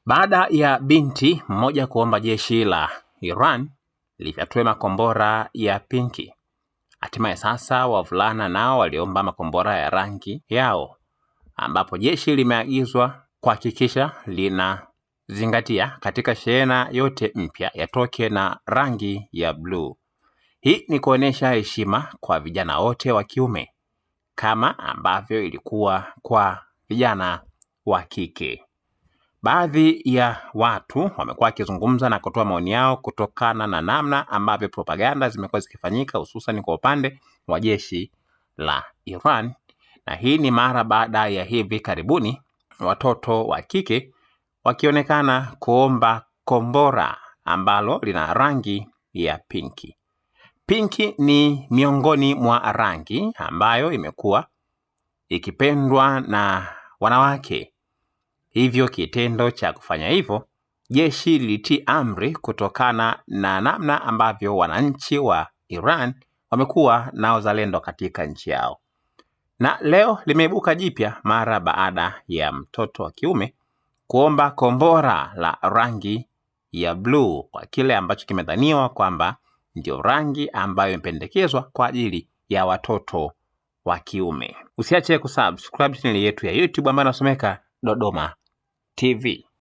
Baada ya binti mmoja kuomba jeshi la Iran lifyatue makombora ya pinki, hatimaye sasa wavulana nao waliomba makombora ya rangi yao, ambapo jeshi limeagizwa kuhakikisha linazingatia katika shehena yote mpya yatoke na rangi ya bluu. Hii ni kuonesha heshima kwa vijana wote wa kiume kama ambavyo ilikuwa kwa vijana wa kike. Baadhi ya watu wamekuwa wakizungumza na kutoa maoni yao kutokana na namna ambavyo propaganda zimekuwa zikifanyika, hususan kwa upande wa jeshi la Iran. Na hii ni mara baada ya hivi karibuni watoto wa kike wakionekana kuomba kombora ambalo lina rangi ya pinki. Pinki ni miongoni mwa rangi ambayo imekuwa ikipendwa na wanawake. Hivyo kitendo cha kufanya hivyo, jeshi lilitii amri kutokana na namna ambavyo wananchi wa Iran wamekuwa na uzalendo katika nchi yao. Na leo limeibuka jipya mara baada ya mtoto wa kiume kuomba kombora la rangi ya bluu kwa kile ambacho kimedhaniwa kwamba ndio rangi ambayo imependekezwa kwa ajili ya watoto wa kiume. Usiache kusubscribe channel yetu ya YouTube ambayo inasomeka Dodoma TV.